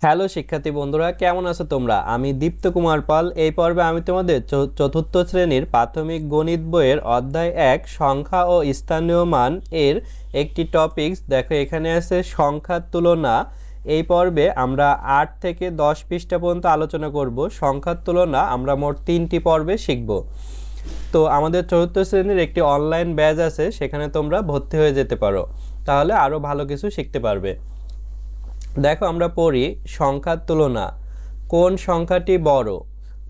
Hello শিক্ষার্থী বন্ধুরা, কেমন আছো তোমরা? আমি দীপ্ত কুমার পাল। এই পর্বে আমি তোমাদের চতুর্থ শ্রেণীর প্রাথমিক গণিত বইয়ের অধ্যায় 1 সংখ্যা ও স্থানীয় মান এর একটি টপিকস দেখো, এখানে আছে সংখ্যার তুলনা। এই পর্বে আমরা 8 থেকে 10 পৃষ্ঠা পর্যন্ত আলোচনা করব। সংখ্যার তুলনা আমরা মোট 3টি পর্বে শিখব। তো আমাদের চতুর্থ শ্রেণীর একটি অনলাইন ব্যাচ আছে, সেখানে তোমরা ভর্তি হয়ে যেতে পারো, তাহলে আরও ভালো কিছু শিখতে পারবে। দেখো আমরা পড়ি সংখ্যার তুলনা। কোন সংখ্যাটি বড়?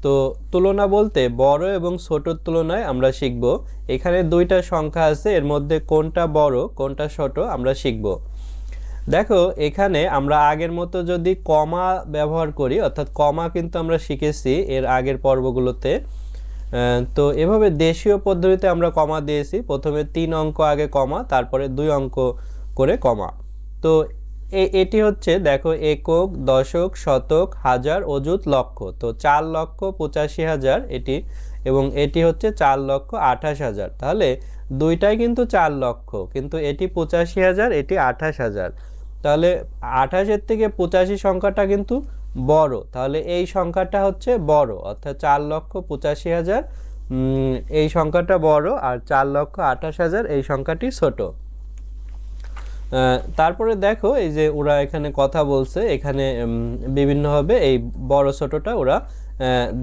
তো তুলনা বলতে বড় এবং ছোটর তুলনায় আমরা শিখব। এখানে দুইটা সংখ্যা আছে, এর মধ্যে কোনটা বড় কোনটা ছোট আমরা শিখব। দেখো এখানে আমরা আগের মতো যদি কমা ব্যবহার করি, অর্থাৎ কমা কিন্তু আমরা শিখেছি এর আগের পর্বগুলোতে। তো এভাবে দেশীয় পদ্ধতিতে আমরা কমা দিয়েছি, প্রথমে 3 অঙ্ক আগে কমা, তারপরে 2 অঙ্ক করে কমা। তো এটি হচ্ছে দেখো একক, দশক, শতক, হাজার, অযুত, লক্ষ। তো 4,85,000 এটি, এবং এটি হচ্ছে 4,28,000। তাহলে দুইটাই কিন্তু 4 লক্ষ, কিন্তু এটি 85,000, এটি 28,000। তাহলে 28-এর থেকে 85 সংখ্যাটা কিন্তু বড়, তাহলে এই সংখ্যাটা হচ্ছে বড়, অর্থাৎ 4,85,000 এই সংখ্যাটা বড়, আর 4,28,000 এই সংখ্যাটি ছোট। তারপরে দেখো এই যে ওরা এখানে কথা বলছে, এখানে বিভিন্নভাবে এই বড় ছোটটা ওরা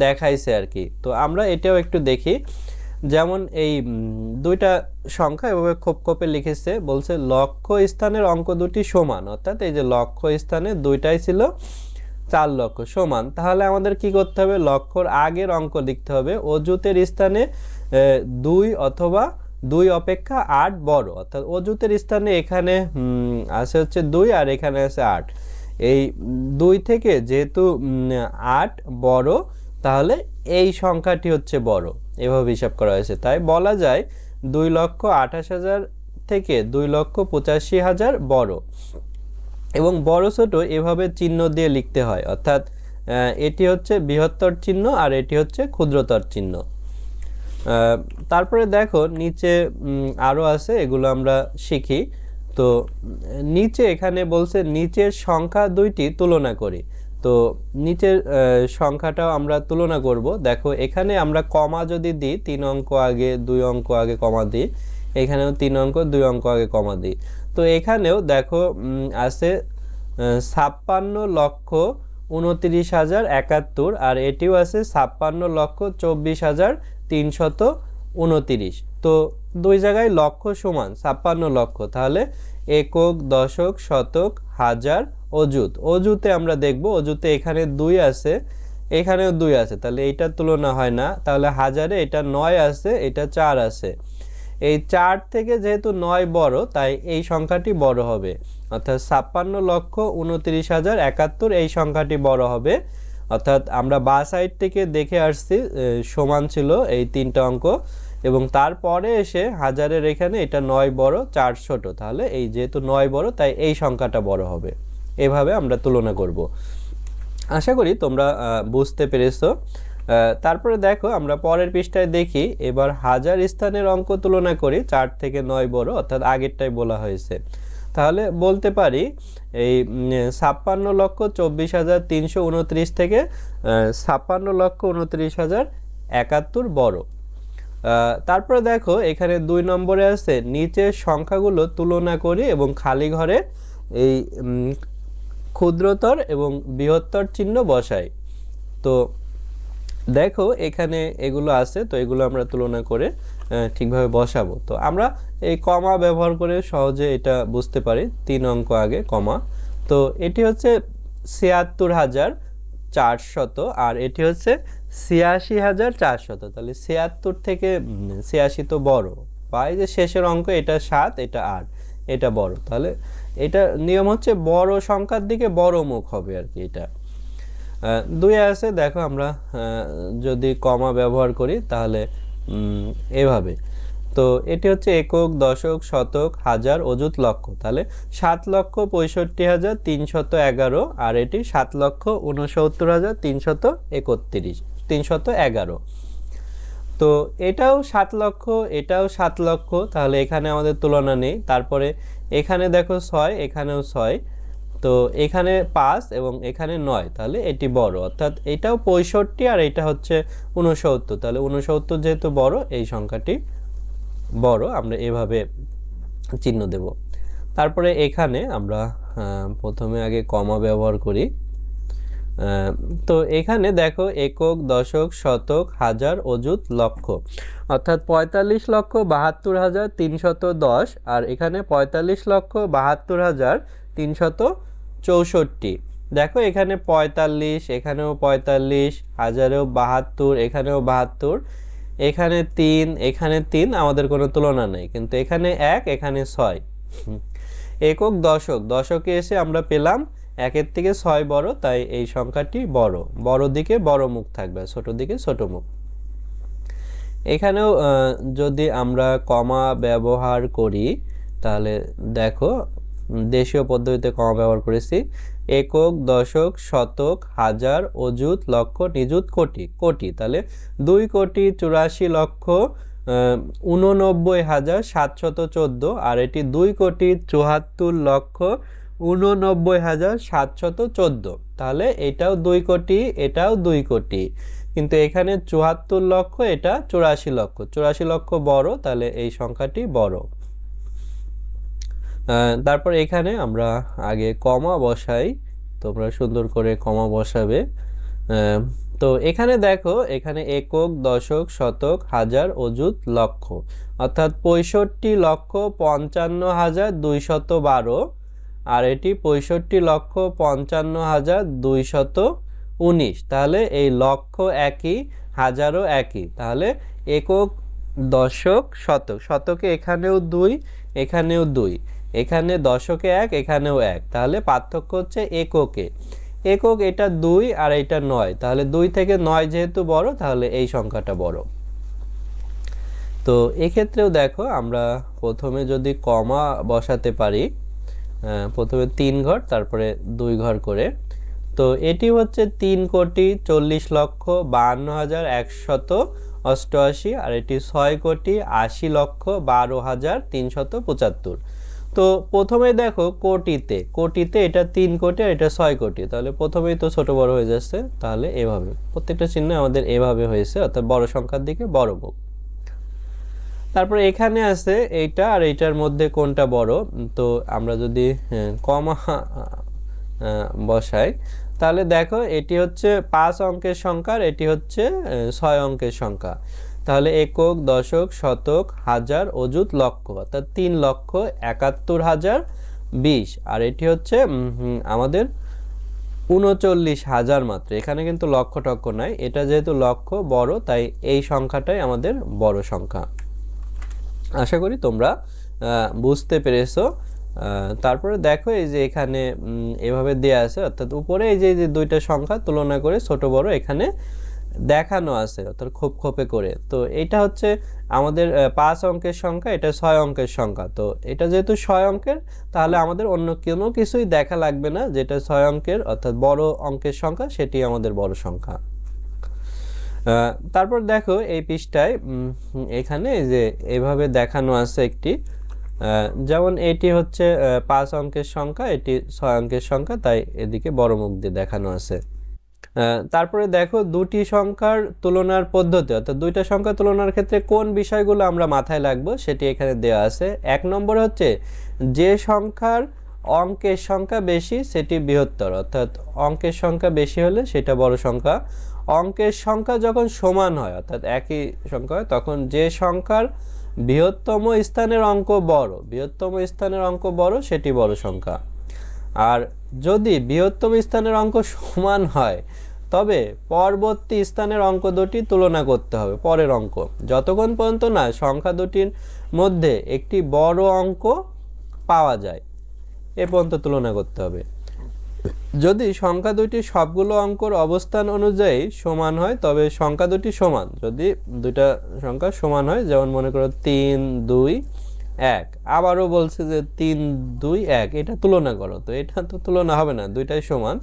দেখাইছে আর কি। তো আমরা এটাও একটু দেখি। যেমন এই দুইটা সংখ্যা এভাবে খোপ খোপে লিখেছে, বলছে লক্ষ স্থানের অঙ্ক দুটি সমান, অর্থাৎ এই যে লক্ষ স্থানে দুইটাই ছিল 4 লক্ষ সমান। তাহলে আমাদের কি করতে হবে? লক্ষর আগের অঙ্ক লিখতে হবে। অযুতের স্থানে 2 অথবা 2 অপেক্ষা 8 বড়, অর্থাৎ অযুতের স্থানে এখানে আছে হচ্ছে 2 আর এখানে আছে 8। এই 2 থেকে যেহেতু 8 বড়, তাহলে এই সংখ্যাটি হচ্ছে বড়, এভাবে হিসাব করা হয়েছে। তাই বলা যায় 2,28,000 থেকে 2,85,000 বড়। এবং বড় ছোট এভাবে চিহ্ন দিয়ে লিখতে হয়, অর্থাৎ এটি হচ্ছে বৃহত্তর চিহ্ন আর এটি হচ্ছে ক্ষুদ্রতর চিহ্ন। তারপরে দেখো নিচে আরও আছে, এগুলো আমরা শিখি। তো নিচে এখানে বলছে নিচের সংখ্যা দুইটি তুলনা করি। তো নিচের সংখ্যাটাও আমরা তুলনা করব। দেখো এখানে আমরা কমা যদি দিই, 3 অঙ্ক আগে 2 অঙ্ক আগে কমা দিই, এখানেও 3 অঙ্ক 2 অঙ্ক আগে কমা দিই। তো এখানেও দেখো আছে 56,29,071, আর এটিও আছে 56,24,329। তো দুই জায়গায় লক্ষ সমান 56 লক্ষ, তাহলে একক, দশক, শতক, হাজার, অযুত। অযুতে আমরা দেখব, অযুতে এখানে 2 আছে, এখানেও 2 আছে, তাহলে এইটার তুলনা হয় না। তাহলে হাজারে এটা 9 আছে, এটা 4 আছে। এই 4 থেকে যেহেতু 9 বড়, তাই এই সংখ্যাটি বড় হবে, অর্থাৎ 56,29,071 এই সংখ্যাটি বড় হবে। অর্থাৎ আমরা বা সাইড থেকে দেখে আসছি সমান ছিল এই 3টা অঙ্ক, এবং তারপরে এসে হাজারের এখানে এটা 9 বড় 4 ছোট, তাহলে এই যেহেতু 9 বড় তাই এই সংখ্যাটা বড় হবে। এভাবে আমরা তুলনা করব। আশা করি তোমরা বুঝতে পেরেছো। তারপরে দেখো আমরা পরের পৃষ্ঠায় দেখি, এবার হাজার স্থানের অঙ্ক তুলনা করি, 4 থেকে 9 বড়, অর্থাৎ আগেরটাই বলা হয়েছে। তাহলে বলতে পারি এই 56,24,329 থেকে 56,29,071 বড়। তারপরে দেখো এখানে 2 নম্বরে আছে নিচের সংখ্যাগুলো তুলনা করি এবং খালি ঘরে এই ক্ষুদ্রতর এবং বৃহত্তর চিহ্ন বসাই। তো দেখো এখানে এগুলো আছে, তো এগুলো আমরা তুলনা করে ঠিকভাবে বসাবো। তো আমরা এই কমা ব্যবহার করে সহজে এটা বুঝতে পারি, 3 অঙ্ক আগে কমা। তো এটি হচ্ছে 76,400, আর এটি হচ্ছে 86,400। তাহলে 76 থেকে 86 তো বড়, বা এই যে শেষের অঙ্ক এটা 7, এটা 8, এটা বড়। তাহলে এটা নিয়ম হচ্ছে বড় সংখ্যার দিকে বড় মুখ হবে আর কি। এটা 2 আছে, দেখো আমরা যদি কমা ব্যবহার করি তাহলে এভাবে। তো এটি হচ্ছে একক, দশক, শতক, হাজার, অযুত, লক্ষ। তাহলে 7,65,311, আর এটি 7,69,311। তো এটাও 7 লক্ষ, এটাও 7 লক্ষ, তাহলে এখানে আমাদের তুলনা নেই। তারপরে এখানে দেখো 6, এখানেও 6, তো এখানে 5 এবং এখানে 9, তাহলে এটি বড়, অর্থাৎ এটাও 65 আর এটা হচ্ছে 69, তাহলে 69 যেহেতু বড়, এই সংখ্যাটি বড়, আমরা এভাবে চিহ্ন দেব। তারপরে এখানে আমরা প্রথমে আগে কমা ব্যবহার করি। তো এখানে দেখো একক, দশক, শতক, হাজার, অযুত, লক্ষ, অর্থাৎ 45,72,310 আর এখানে 45,72,364। দেখো এখানে 45, এখানেও 45, হাজারেও 72, এখানেও 72, এখানে 3, এখানে 3, আমাদের কোনো তুলনা নেই, কিন্তু এখানে 1, এখানে 6। একক, দশক, দশকে এসে আমরা পেলাম 1-এর থেকে 6 বড়, তাই এই সংখ্যাটি বড়, বড় দিকে বড় মুখ থাকবে, ছোট দিকে ছোট মুখ। এখানেও যদি আমরা কমা ব্যবহার করি তাহলে দেখো দেশীয় পদ্ধতিতে কমা ব্যবহার করেছি। একক, দশক, শতক, হাজার, অযুত, লক্ষ, নিযুত, কোটি, কোটি, তাহলে 2,84,714 আর এটি 2,74,714, তাহলে এটাও 2 কোটি, এটাও 2 কোটি, কিন্তু এখানে 74 লক্ষ, এটা 84 লক্ষ, 84 লক্ষ বড়, তাহলে এই সংখ্যাটি বড়। তারপর এখানে আমরা আগে কমা বসাই, তোমরা সুন্দর করে কমা বসাবে। তো এখানে দেখো এখানে একক, দশক, শতক, হাজার, অযুত, লক্ষ, অর্থাৎ 65,55,212 আর এটি 65,55,219, তাহলে এই লক্ষ একই, হাজারও একই, তাহলে একক, দশক, শতক, শতকে এখানেও 2, এখানেও 2, এখানে দশকে 1, এখানেও 1, তাহলে পার্থক্য হচ্ছে এককে। একক এটা 2 আর এটা 9, তাহলে 2 থেকে 9 যেহেতু বড়, তাহলে এই সংখ্যাটা বড়। তো এক্ষেত্রেও দেখো আমরা প্রথমে যদি কমা বসাতে পারি, প্রথমে 3 ঘর তারপরে 2 ঘর করে, তো এটি হচ্ছে 3,40,52,188 আর এটি 6,80,12,375। তো প্রথমে দেখো কোটিতে, কোটিতে এটা 3 কোটি আর এটা 6 কোটি, তাহলে প্রথমেই তো ছোট বড় হয়ে যাচ্ছে, তাহলে এভাবে প্রত্যেকটা চিহ্ন আমাদের এভাবে হয়েছে, অর্থাৎ বড় সংখ্যার দিকে বড় মুখ। তারপর এখানে আছে এইটা আর এইটার মধ্যে কোনটা বড়, তো আমরা যদি কমা বসাই তাহলে দেখো এটি হচ্ছে 5 অঙ্কের সংখ্যা আর এটি হচ্ছে 6 অঙ্কের সংখ্যা, তাহলে একক, দশক, শতক, হাজার, অযুত, লক্ষ, অর্থাৎ 3,71,020 আর এটি হচ্ছে আমাদের 39,000 মাত্র, এখানে কিন্তু লক্ষ টক্ষ নাই, এটা যেহেতু লক্ষ বড়, তাই এই সংখ্যাটাই আমাদের বড় সংখ্যা। আশা করি তোমরা বুঝতে পেরেছো। তারপরে দেখো এই যে এখানে এভাবে দেয়া আছে, অর্থাৎ উপরে এই যে দুইটা সংখ্যা তুলনা করে ছোট বড় এখানে দেখানো আছে, অর্থাৎ খোপ খোপে করে। তো এটা হচ্ছে আমাদের 5 অঙ্কের সংখ্যা, এটা 6 অঙ্কের সংখ্যা, তো এটা যেহেতু 6 অঙ্কের তাহলে আমাদের অন্য কোনো কিছুই দেখা লাগবে না, যেটা 6 অঙ্কের অর্থাৎ বড় অঙ্কের সংখ্যা সেটি আমাদের বড় সংখ্যা। তারপর দেখো এই পৃষ্ঠায় এখানে যে এভাবে দেখানো আছে একটি, যেমন এটি হচ্ছে 5 অঙ্কের সংখ্যা, এটি 6 অঙ্কের সংখ্যা, তাই এদিকে বড় মুখ দিয়ে দেখানো আছে। তারপরে দেখো দুটি সংখ্যার তুলনার পদ্ধতি, অর্থাৎ দুইটা সংখ্যা তুলনার ক্ষেত্রে কোন বিষয়গুলো আমরা মাথায় রাখবো সেটি এখানে দেওয়া আছে। 1 নম্বর হচ্ছে যে সংখ্যার অঙ্কের সংখ্যা বেশি সেটি বৃহত্তর, অর্থাৎ অঙ্কের সংখ্যা বেশি হলে সেটা বড় সংখ্যা। অঙ্কের সংখ্যা যখন সমান হয়, অর্থাৎ একই সংখ্যা হয়, তখন যে সংখ্যার বৃহত্তম স্থানের অঙ্ক বড়, বৃহত্তম স্থানের অঙ্ক বড়, সেটি বড় সংখ্যা। আর যদি বৃহত্তম স্থানের অঙ্ক সমান হয় তবে পরবর্তী স্থানের অঙ্ক দুটি তুলনা করতে হবে, পরের অঙ্ক, যতক্ষণ পর্যন্ত না সংখ্যা দুটির মধ্যে একটি বড় অঙ্ক পাওয়া যায় এ পর্যন্ত তুলনা করতে হবে। যদি সংখ্যা দুটি সবগুলো অঙ্কর অবস্থান অনুযায়ী সমান হয় তবে সংখ্যা দুটি সমান। যদি দুইটা সংখ্যা সমান হয়, যেমন মনে করো 3, 2, 1, আবারও বলছে যে 3, 2, 1, এটা তুলনা করো, তো এটা তো তুলনা হবে না, দুইটাই সমান,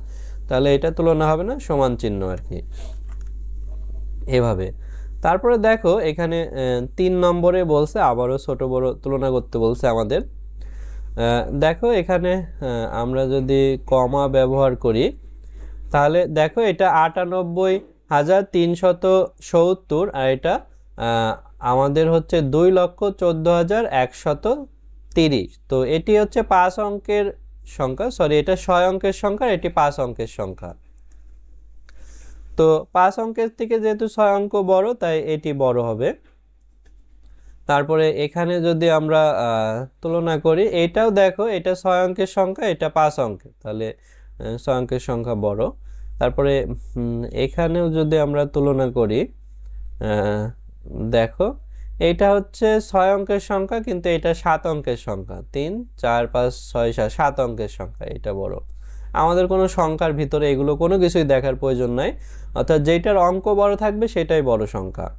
তাহলে এটা তুলনা হবে না, সমান চিহ্ন আর কি, এভাবে। তারপরে দেখো এখানে 3 নম্বরে বলছে আবারও ছোট বড় তুলনা করতে বলছে আমাদের। দেখো এখানে আমরা যদি কমা ব্যবহার করি তাহলে দেখো এটা 98,370 আর এটা আমাদের হচ্ছে 2,14,130। তো এটি হচ্ছে 5 অঙ্কের সংখ্যা, সরি এটা 6 অঙ্কের সংখ্যা, এটি 5 অঙ্কের সংখ্যা। তো 5 অঙ্কের থেকে যেহেতু 6 অঙ্ক বড় তাই এটি বড় হবে। তারপরে এখানে যদি আমরা তুলনা করি, এটাও দেখো এটা 6 অঙ্কের সংখ্যা, এটা 5 অঙ্কের, তাহলে 6 অঙ্কের সংখ্যা বড়। তারপরে এখানেও যদি আমরা তুলনা করি, দেখো এটা হচ্ছে 6 অঙ্কের সংখ্যা কিন্তু এটা 7 অঙ্কের সংখ্যা, 3 4 5 6 7 7 অঙ্কের সংখ্যা, এটা বড়। আমাদের কোনো সংখ্যার ভিতরে এগুলো কোনো কিছুই দেখার প্রয়োজন নাই, অর্থাৎ যেটার অঙ্ক বড় থাকবে সেটাই বড় সংখ্যা।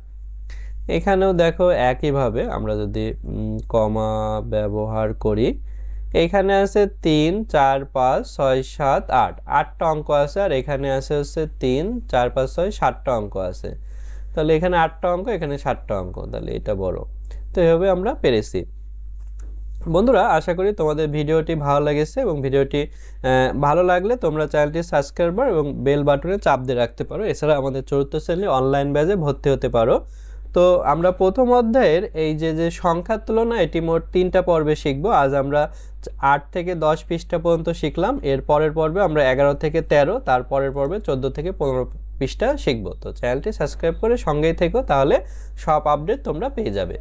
এখানেও দেখো একইভাবে আমরা যদি কমা ব্যবহার করি, এখানে আছে 3 4 5 6 7 8, 8টা অঙ্ক আছে, আর এখানে আছে হচ্ছে 3 4 5 6 7টা অঙ্ক আছে। তাহলে এখানে 8টা অঙ্ক, এখানে 7টা অঙ্ক, তাহলে এটা বড়। তো এভাবে আমরা পেরেছি। বন্ধুরা, আশা করি তোমাদের ভিডিওটি ভালো লেগেছে, এবং ভিডিওটি ভালো লাগলে তোমরা চ্যানেলটি সাবস্ক্রাইব এবং বেল বাটনে চাপ দিয়ে রাখতে পারো। এছাড়া আমাদের চতুর্থ শ্রেণী অনলাইন ব্যাচে ভর্তি হতে পারো। তো আমরা প্রথম অধ্যায়ের এই যে সংখ্যার তুলনা, এটি মোট 3টা পর্বে শিখব। আজ আমরা 8 থেকে 10 পৃষ্ঠা পর্যন্ত শিখলাম। এর পরের পর্বে আমরা 11 থেকে 13, তারপরের পর্বে 14 থেকে 15 পৃষ্ঠা শিখব। তো চ্যানেলটি সাবস্ক্রাইব করে সঙ্গেই থেকো, তাহলে সব আপডেট তোমরা পেয়ে যাবে।